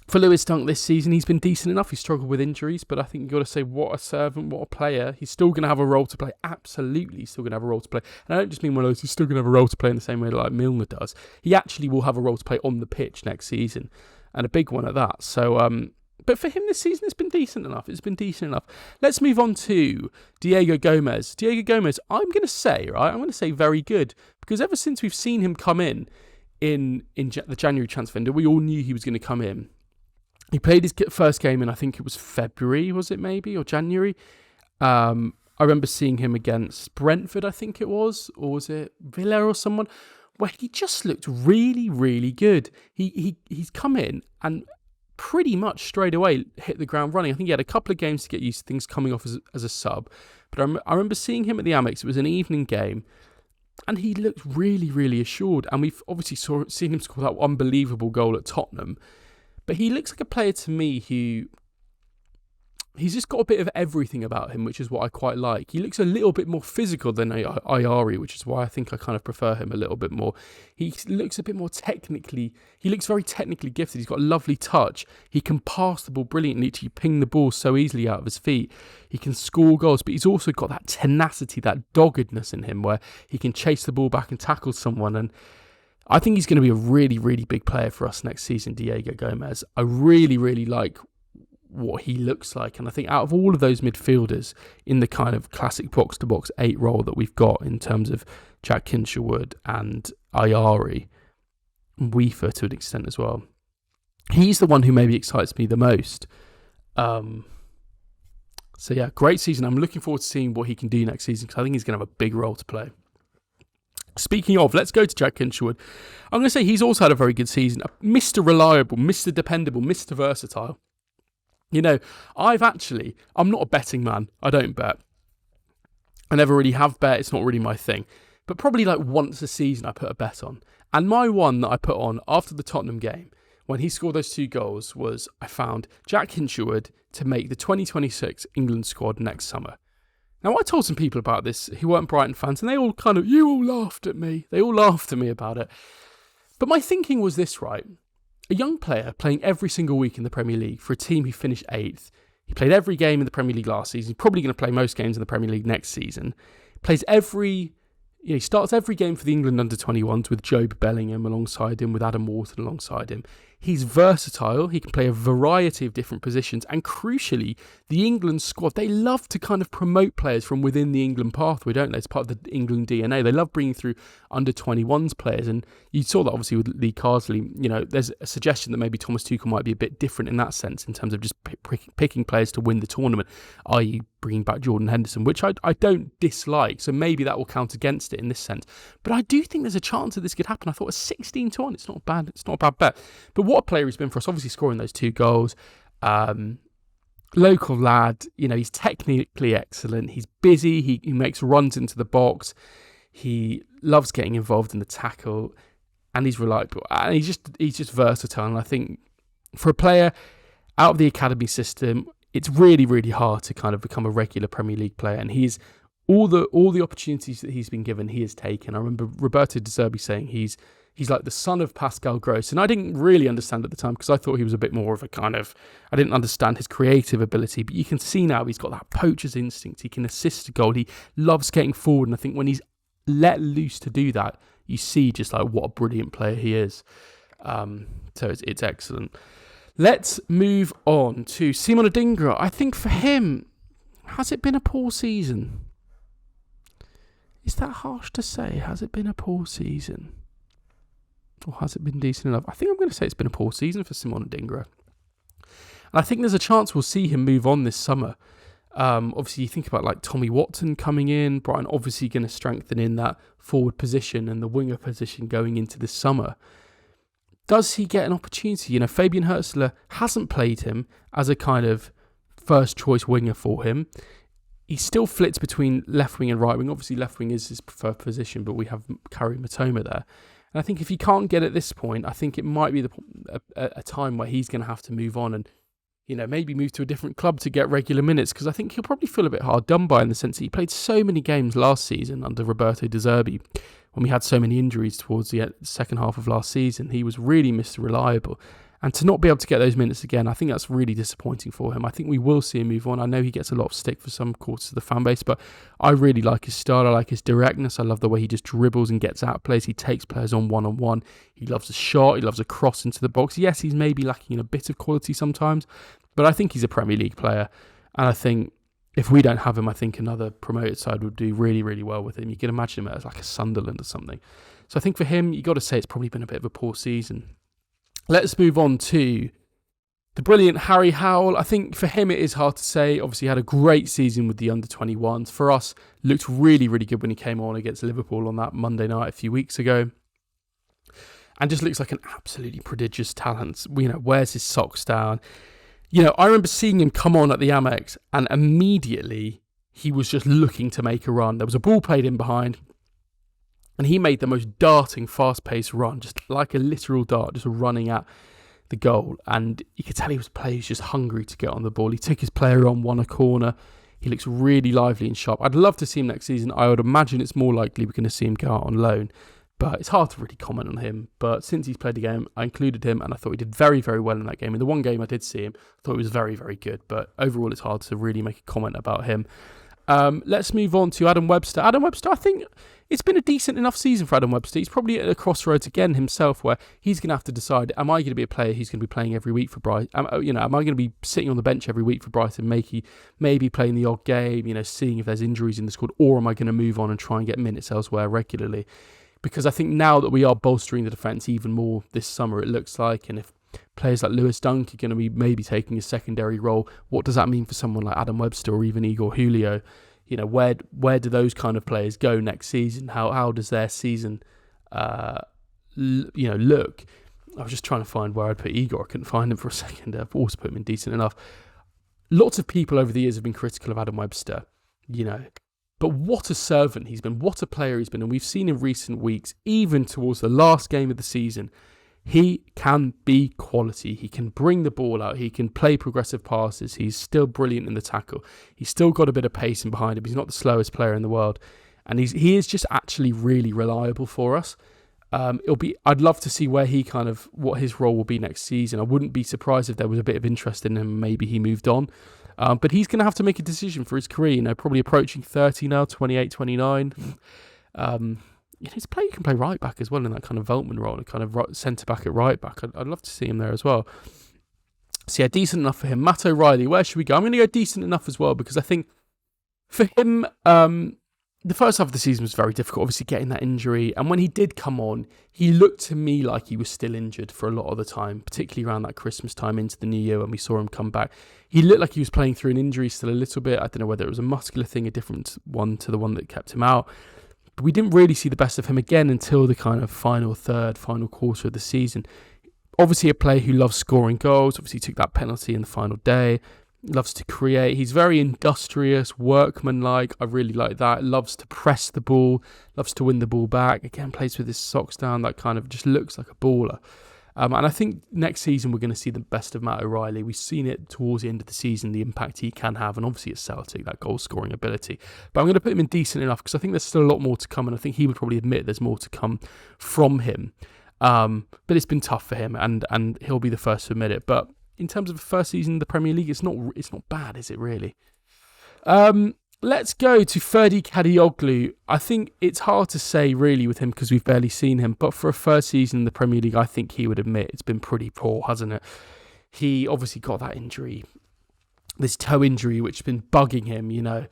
Speaker 1: for Lewis Dunk this season, he's been decent enough. He struggled with injuries, but I think you've got to say, what a servant, what a player. He's still going to have a role to play. Absolutely still going to have a role to play. And I don't just mean one of those, he's still going to have a role to play in the same way like Milner does. He actually will have a role to play on the pitch next season, and a big one at that. So, but for him this season, it's been decent enough. Let's move on to Diego Gomez. Diego Gomez, I'm going to say very good, because ever since we've seen him come in the January transfer window, we all knew he was going to come in. He played his first game in, I think it was February, was it maybe, or January? I remember seeing him against Brentford, I think it was, or was it Villa or someone, where he just looked really, really good. He's come in and pretty much straight away hit the ground running. I think he had a couple of games to get used to things coming off as a sub. But I remember seeing him at the Amex. It was an evening game, and he looked really, really assured. And we've obviously seen him score that unbelievable goal at Tottenham. But he looks like a player to me who he's just got a bit of everything about him, which is what I quite like. He looks a little bit more physical than Ayari, which is why I think I kind of prefer him a little bit more. He looks a bit more technically, he looks very technically gifted. He's got a lovely touch. He can pass the ball brilliantly. He ping the ball so easily out of his feet. He can score goals, but he's also got that tenacity, that doggedness in him where he can chase the ball back and tackle someone. And I think he's going to be a really, really big player for us next season, Diego Gomez. I really, really like what he looks like, and I think out of all of those midfielders in the kind of classic box-to-box 8 role that we've got in terms of Jack Hinshelwood and Ayari, and Weaver to an extent as well, he's the one who maybe excites me the most. So yeah, great season. I'm looking forward to seeing what he can do next season, because I think he's going to have a big role to play. Speaking of, let's go to Jack Hinshelwood. I'm going to say he's also had a very good season. Mr. Reliable, Mr. Dependable, Mr. Versatile. You know, I'm not a betting man. I don't bet. I never really have bet. It's not really my thing. But probably like once a season I put a bet on. And my one that I put on after the Tottenham game, when he scored those 2 goals, was I found Jack Hinshelwood to make the 2026 England squad next summer. Now, I told some people about this who weren't Brighton fans, and they all you all laughed at me. They all laughed at me about it. But my thinking was this, right? A young player playing every single week in the Premier League for a team who finished 8th. He played every game in the Premier League last season. He's probably going to play most games in the Premier League next season. He starts every game for the England under-21s with Jobe Bellingham alongside him, with Adam Wharton alongside him. He's versatile. He can play a variety of different positions. And crucially, the England squad, they love to kind of promote players from within the England pathway, don't they? It's part of the England DNA. They love bringing through under-21s players. And you saw that obviously with Lee Carsley. You know, there's a suggestion that maybe Thomas Tuchel might be a bit different in that sense in terms of just picking players to win the tournament, i.e. bringing back Jordan Henderson, which I don't dislike. So maybe that will count against it in this sense. But I do think there's a chance that this could happen. I thought a 16-1. It's not bad. It's not a bad bet. But what a player he's been for us, obviously scoring those 2 goals. Local lad, you know, he's technically excellent. He's busy. He makes runs into the box. He loves getting involved in the tackle, and he's reliable. And he's just versatile. And I think for a player out of the academy system, it's really, really hard to kind of become a regular Premier League player. And he's all the opportunities that he's been given, he has taken. I remember Roberto De Zerbi saying he's like the son of Pascal Gross. And I didn't really understand at the time, because I thought he was a bit more of a kind of, I didn't understand his creative ability. But you can see now he's got that poacher's instinct. He can assist a goal. He loves getting forward. And I think when he's let loose to do that, you see just like what a brilliant player he is. So it's excellent. Let's move on to Simon Adingra. I think for him, has it been a poor season? Is that harsh to say? Has it been a poor season? Or has it been decent enough? I think I'm going to say it's been a poor season for Simon Adingra. And I think there's a chance we'll see him move on this summer. Obviously, you think about like Tommy Watson coming in. Brighton obviously going to strengthen in that forward position and the winger position going into this summer. Does he get an opportunity? You know, Fabian Hurzeler hasn't played him as a kind of first choice winger for him. He still flits between left wing and right wing. Obviously, left wing is his preferred position, but we have Karim Mitoma there. And I think if he can't get at this point, I think it might be a time where he's going to have to move on and, you know, maybe move to a different club to get regular minutes, because I think he'll probably feel a bit hard done by in the sense that he played so many games last season under Roberto De Zerbi when we had so many injuries towards the second half of last season. He was really Mr. Reliable. And to not be able to get those minutes again, I think that's really disappointing for him. I think we will see him move on. I know he gets a lot of stick for some quarters of the fan base, but I really like his style. I like his directness. I love the way he just dribbles and gets out plays. He takes players on one-on-one. He loves a shot. He loves a cross into the box. Yes, he's maybe lacking in a bit of quality sometimes, but I think he's a Premier League player. And I think if we don't have him, I think another promoted side would do really, really well with him. You can imagine him as like a Sunderland or something. So I think for him, you got to say it's probably been a bit of a poor season. Let's move on to the brilliant Harry Howell. I think for him it is hard to say. Obviously, he had a great season with the under-21s. For us, looked really, really good when he came on against Liverpool on that Monday night a few weeks ago. And just looks like an absolutely prodigious talent. You know, wears his socks down. You know, I remember seeing him come on at the Amex and immediately he was just looking to make a run. There was a ball played in behind. And he made the most darting, fast-paced run, just like a literal dart, just running at the goal, and you could tell he was a player who's just hungry to get on the ball. He took his player on, won a corner. He looks really lively and sharp. I'd love to see him next season. I would imagine it's more likely we're going to see him go out on loan, but it's hard to really comment on him. But since he's played the game, I included him, and I thought he did very, very well in that game. In the one game I did see him, I thought he was very, very good. But overall, it's hard to really make a comment about him. Let's move on to Adam Webster. Adam Webster, I think it's been a decent enough season for Adam Webster. He's probably at a crossroads again himself, where he's going to have to decide: am I going to be a player who's going to be playing every week for Brighton? Am I going to be sitting on the bench every week for Brighton, maybe playing the odd game, seeing if there's injuries in the squad, or am I going to move on and try and get minutes elsewhere regularly? Because I think now that we are bolstering the defence even more this summer, it looks like, and if players like Lewis Dunk are going to be maybe taking a secondary role, what does that mean for someone like Adam Webster or even Igor Julio? Where do those kind of players go next season? How does their season, look? I was just trying to find where I'd put Igor. I couldn't find him for a second. I've also put him in decent enough. Lots of people over the years have been critical of Adam Webster, but what a servant he's been, what a player he's been, and we've seen in recent weeks, even towards the last game of the season, he can be quality. He can bring the ball out. He can play progressive passes. He's still brilliant in the tackle. He's still got a bit of pace in behind him. He's not the slowest player in the world. And he is just actually really reliable for us. I'd love to see what his role will be next season. I wouldn't be surprised if there was a bit of interest in him. Maybe he moved on. But he's going to have to make a decision for his career, probably approaching 30 now, 28, 29. He's a player who can play right back as well in that kind of Veltman role, a kind of centre back at right back. I'd love to see him there as well. So yeah, decent enough for him. Matt O'Reilly, where should we go? I'm going to go decent enough as well, because I think for him, the first half of the season was very difficult, obviously getting that injury. And when he did come on, he looked to me like he was still injured for a lot of the time, particularly around that Christmas time into the new year when we saw him come back. He looked like he was playing through an injury still a little bit. I don't know whether it was a muscular thing, a different one to the one that kept him out. But we didn't really see the best of him again until the kind of final quarter of the season. Obviously a player who loves scoring goals. Obviously took that penalty in the final day. Loves to create. He's very industrious, workmanlike. I really like that. Loves to press the ball. Loves to win the ball back. Again, plays with his socks down. That kind of just looks like a baller. And I think next season we're going to see the best of Matt O'Reilly. We've seen it towards the end of the season, the impact he can have, and obviously at Celtic, that goal-scoring ability. But I'm going to put him in decent enough because I think there's still a lot more to come, and I think he would probably admit there's more to come from him. But it's been tough for him, and he'll be the first to admit it. But in terms of the first season in the Premier League, it's not bad, is it really? Let's go to Ferdi Kadioglu. I think it's hard to say really with him because we've barely seen him, but for a first season in the Premier League, I think he would admit it's been pretty poor, hasn't it? He obviously got that injury, this toe injury, which has been bugging him,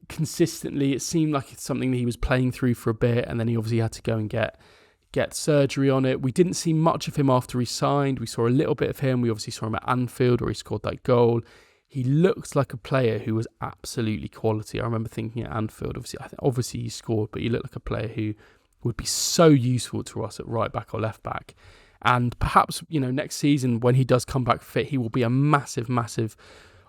Speaker 1: consistently. It seemed like it's something that he was playing through for a bit, and then he obviously had to go and get surgery on it. We didn't see much of him after he signed. We saw a little bit of him. We obviously saw him at Anfield where he scored that goal. He looked like a player who was absolutely quality. I remember thinking at Anfield, obviously he scored, but he looked like a player who would be so useful to us at right back or left back. And perhaps, next season when he does come back fit, he will be a massive, massive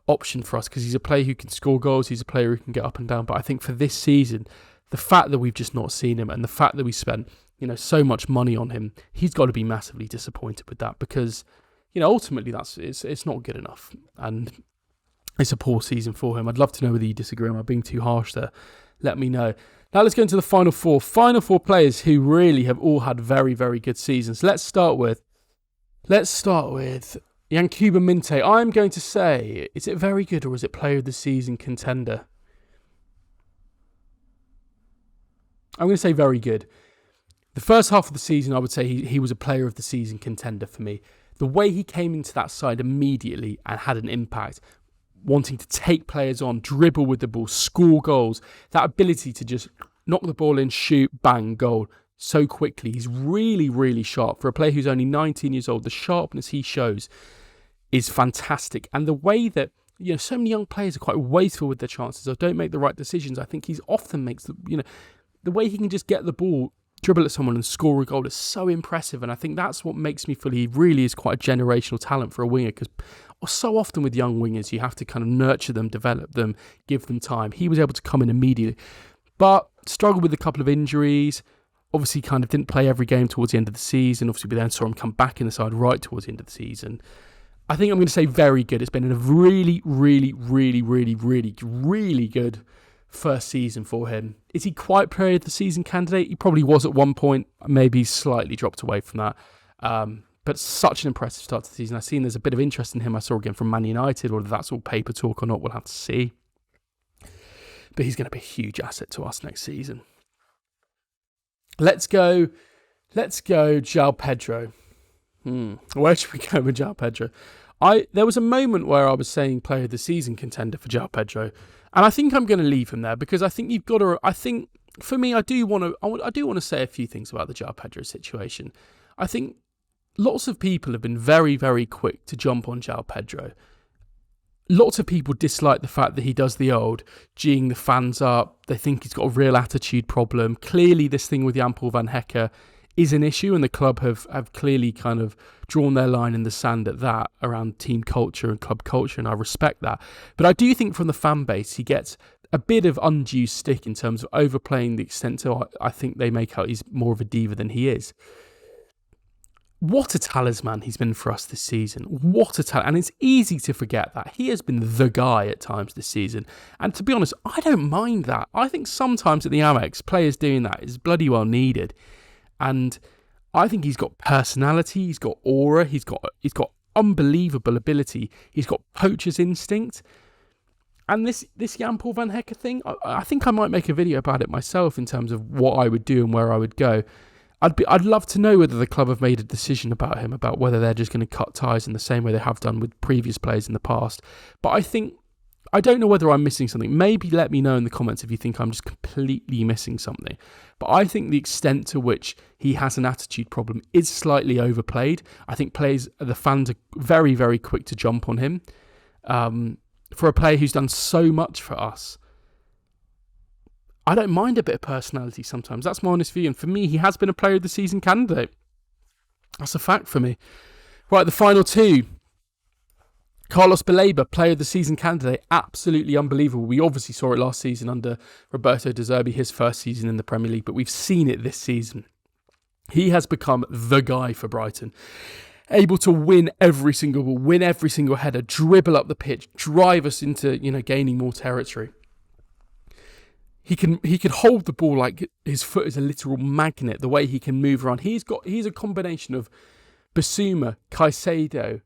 Speaker 1: option for us because he's a player who can score goals. He's a player who can get up and down. But I think for this season, the fact that we've just not seen him and the fact that we spent, so much money on him, he's got to be massively disappointed with that because, ultimately it's not good enough. And it's a poor season for him. I'd love to know whether you disagree. Am I being too harsh there? Let me know. Now let's go into the final four. Final four players who really have all had very, very good seasons. Let's start with Yankuba Minteh. I'm going to say, is it very good or is it player of the season contender? I'm going to say very good. The first half of the season, I would say he was a player of the season contender for me. The way he came into that side immediately and had an impact, wanting to take players on, dribble with the ball, score goals, that ability to just knock the ball in, shoot, bang, goal so quickly. He's really, really sharp. For a player who's only 19 years old, the sharpness he shows is fantastic. And the way that, so many young players are quite wasteful with their chances or don't make the right decisions. I think he often makes the way he can just get the ball, dribble at someone and score a goal is so impressive. And I think that's what makes me feel he really is quite a generational talent for a winger because so often with young wingers, you have to kind of nurture them, develop them, give them time. He was able to come in immediately, but struggled with a couple of injuries. Obviously kind of didn't play every game towards the end of the season. Obviously we then saw him come back in the side right towards the end of the season. I think I'm going to say very good. It's been a really, really, really, really, really, really good first season for him. Is he quite player of the season candidate? He probably was at one point. Maybe he's slightly dropped away from that. But such an impressive start to the season. I've seen there's a bit of interest in him. I saw again from Man United. Whether that's all paper talk or not, we'll have to see. But he's going to be a huge asset to us next season. Let's go João Pedro. Where should we go with João Pedro? There was a moment where I was saying player of the season contender for João Pedro, and I think I'm going to leave him there because I think you've got to. I think for me, I do want to say a few things about the João Pedro situation. I think lots of people have been very, very quick to jump on João Pedro. Lots of people dislike the fact that he does the old geeing the fans up. They think he's got a real attitude problem. Clearly, this thing with Jan Paul van Hecke is an issue, and the club have clearly kind of drawn their line in the sand at that around team culture and club culture, and I respect that. But I do think from the fan base, he gets a bit of undue stick in terms of overplaying the extent to I think they make out he's more of a diva than he is. What a talisman he's been for us this season. What a talent. And it's easy to forget that. He has been the guy at times this season. And to be honest, I don't mind that. I think sometimes at the Amex, players doing that is bloody well needed. And I think he's got personality, he's got aura, he's got unbelievable ability, he's got poacher's instinct. And this Jan Paul van Hecke thing, I think I might make a video about it myself in terms of what I would do and where I would go. I'd love to know whether the club have made a decision about him, about whether they're just going to cut ties in the same way they have done with previous players in the past. But I don't know whether I'm missing something. Maybe let me know in the comments if you think I'm just completely missing something. But I think the extent to which he has an attitude problem is slightly overplayed. I think the fans are very, very quick to jump on him. For a player who's done so much for us, I don't mind a bit of personality sometimes. That's my honest view. And for me, he has been a player of the season candidate. That's a fact for me. Right, the final two. Carlos Baleba, player of the season candidate. Absolutely unbelievable. We obviously saw it last season under Roberto De Zerbi, his first season in the Premier League, but we've seen it this season. He has become the guy for Brighton. Able to win every single ball, win every single header, dribble up the pitch, drive us into, gaining more territory. He can hold the ball like his foot is a literal magnet, the way he can move around. He's a combination of Bissouma, Caicedo,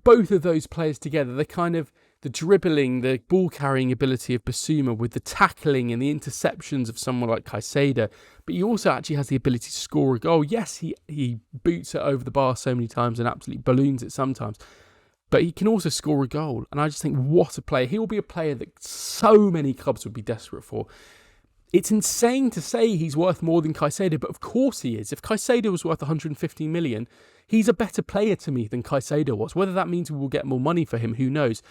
Speaker 1: both of those players together. The dribbling, the ball carrying ability of Bissouma with the tackling and the interceptions of someone like Caicedo. But he also actually has the ability to score a goal. Yes, he boots it over the bar so many times and absolutely balloons it sometimes. But he can also score a goal. And I just think, what a player. He will be a player that so many clubs would be desperate for. It's insane to say he's worth more than Caicedo, but of course he is. If Caicedo was worth 150 million, he's a better player to me than Caicedo was. Whether that means we will get more money for him, who knows?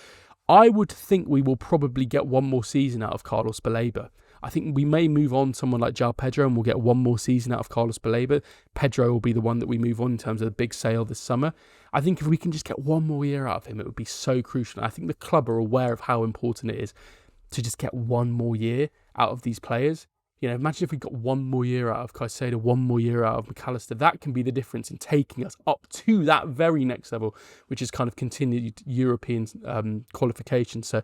Speaker 1: I would think we will probably get one more season out of Carlos Baleba. I think we may move on someone like João Pedro and we'll get one more season out of Carlos Baleba. Pedro will be the one that we move on in terms of the big sale this summer. I think if we can just get one more year out of him, it would be so crucial. I think the club are aware of how important it is to just get one more year out of these players. Imagine if we got one more year out of Caicedo, one more year out of McAllister. That can be the difference in taking us up to that very next level, which is kind of continued European qualification. So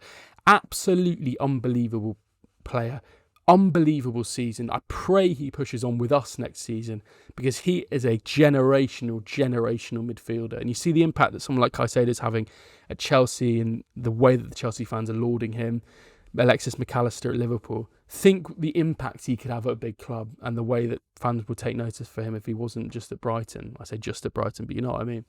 Speaker 1: absolutely unbelievable player. Unbelievable season. I pray he pushes on with us next season because he is a generational midfielder. And you see the impact that someone like Caicedo is having at Chelsea and the way that the Chelsea fans are lauding him. Alexis McAllister at Liverpool. Think the impact he could have at a big club and the way that fans would take notice for him if he wasn't just at Brighton. I say just at Brighton, but you know what I mean.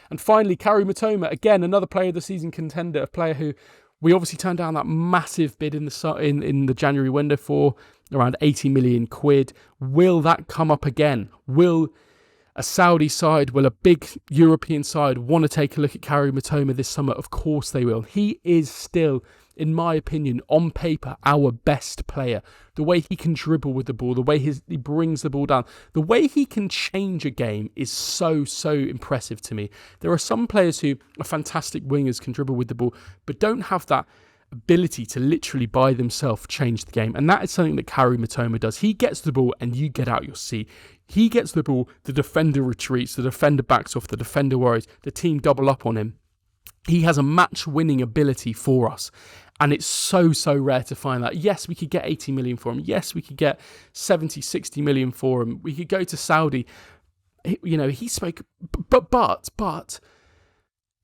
Speaker 1: And finally, Kaoru Mitoma, again, another player of the season contender, a player who we obviously turned down that massive bid in the January window for around 80 million quid. Will that come up again? Will a Saudi side, will a big European side want to take a look at Kaoru Mitoma this summer? Of course they will. He is still, in my opinion, on paper, our best player. The way he can dribble with the ball, the way he brings the ball down, the way he can change a game is so impressive to me. There are some players who are fantastic wingers, can dribble with the ball, but don't have that ability to literally by themselves change the game. And that is something that Kaoru Mitoma does. He gets the ball and you get out your seat. He gets the ball, the defender retreats, the defender backs off, the defender worries, the team double up on him. He has a match-winning ability for us. And it's so, so rare to find that. Yes, we could get 80 million for him. Yes, we could get 70, 60 million for him. We could go to Saudi. He spoke, but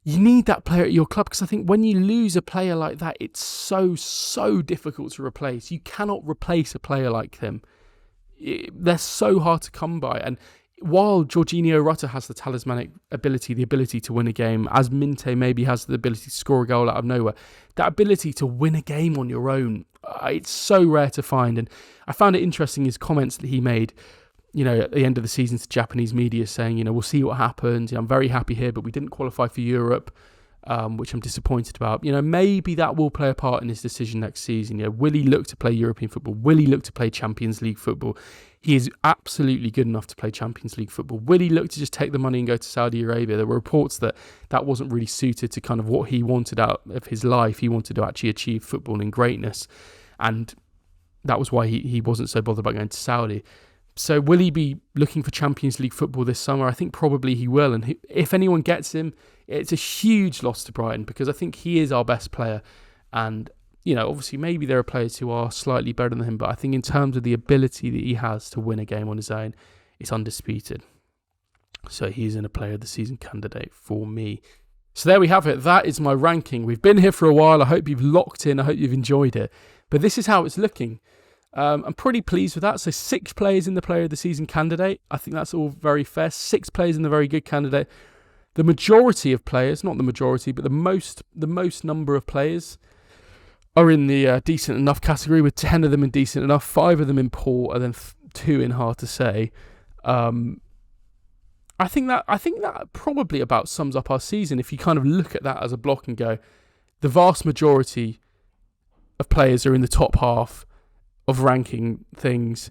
Speaker 1: you need that player at your club, because I think when you lose a player like that, it's so, so difficult to replace. You cannot replace a player like them. They're so hard to come by. And while Jorginho Rutter has the talismanic ability, the ability to win a game, as Minteh maybe has the ability to score a goal out of nowhere, that ability to win a game on your own, it's so rare to find. And I found it interesting, his comments that he made, at the end of the season to Japanese media saying, we'll see what happens. I'm very happy here, but we didn't qualify for Europe, which I'm disappointed about. Maybe that will play a part in his decision next season. Will he look to play European football? Will he look to play Champions League football? He is absolutely good enough to play Champions League football. Will he look to just take the money and go to Saudi Arabia? There were reports that wasn't really suited to kind of what he wanted out of his life. He wanted to actually achieve football and greatness. And that was why he wasn't so bothered about going to Saudi. So will he be looking for Champions League football this summer? I think probably he will. And if anyone gets him, it's a huge loss to Brighton, because I think he is our best player. And, obviously maybe there are players who are slightly better than him, but I think in terms of the ability that he has to win a game on his own, it's undisputed. So he's in a player of the season candidate for me. So there we have it. That is my ranking. We've been here for a while. I hope you've locked in. I hope you've enjoyed it. But this is how it's looking. I'm pretty pleased with that. So 6 players in the player of the season candidate. I think that's all very fair. 6 players in the very good candidate. The majority of players, not the majority, but the most number of players are in the decent enough category, with 10 of them in decent enough, 5 of them in poor, and then 2 in hard to say. I think that probably about sums up our season. If you kind of look at that as a block and go, the vast majority of players are in the top half of ranking things.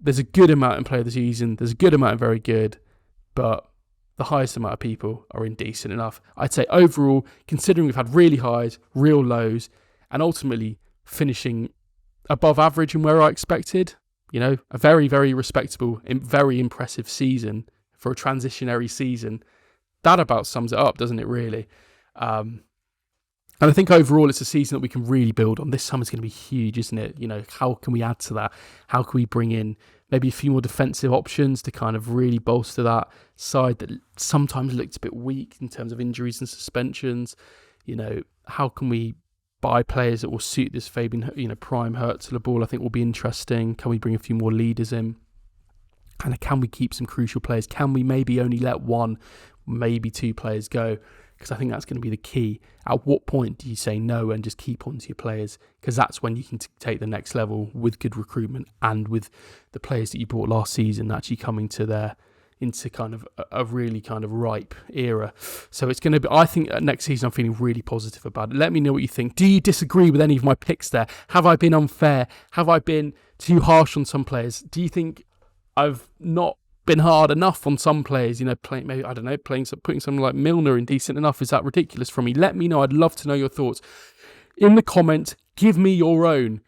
Speaker 1: There's a good amount in player of the season. There's a good amount in very good, but the highest amount of people are in decent enough. I'd say overall, considering we've had really highs, real lows, and ultimately finishing above average in where I expected, a very, very respectable, very impressive season for a transitionary season. That about sums it up, doesn't it, really? And I think overall it's a season that we can really build on. This summer's going to be huge, isn't it? How can we add to that? How can we bring in maybe a few more defensive options to kind of really bolster that side that sometimes looked a bit weak in terms of injuries and suspensions? How can we buy players that will suit this Fabian, prime hurzeler ball? I think will be interesting. Can we bring a few more leaders in? And can we keep some crucial players? Can we maybe only let 1, maybe 2 players go? Because I think that's going to be the key. At what point do you say no and just keep on to your players? Because that's when you can take the next level with good recruitment and with the players that you brought last season actually coming to into kind of a really kind of ripe era. So it's going to be, I think next season I'm feeling really positive about it. Let me know what you think. Do you disagree with any of my picks there? Have I been unfair? Have I been too harsh on some players? Do you think I've not been hard enough on some players, putting someone like Milner in decent enough? Is that ridiculous from me? Let me know. I'd love to know your thoughts. In the comment, give me your own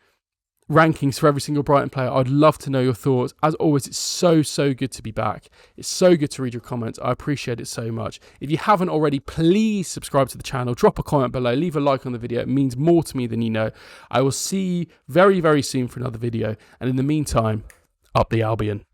Speaker 1: rankings for every single Brighton player. I'd love to know your thoughts. As always, it's so, so good to be back. It's so good to read your comments. I appreciate it so much. If you haven't already, please subscribe to the channel. Drop a comment below. Leave a like on the video. It means more to me than you know. I will see you very, very soon for another video. And in the meantime, up the Albion.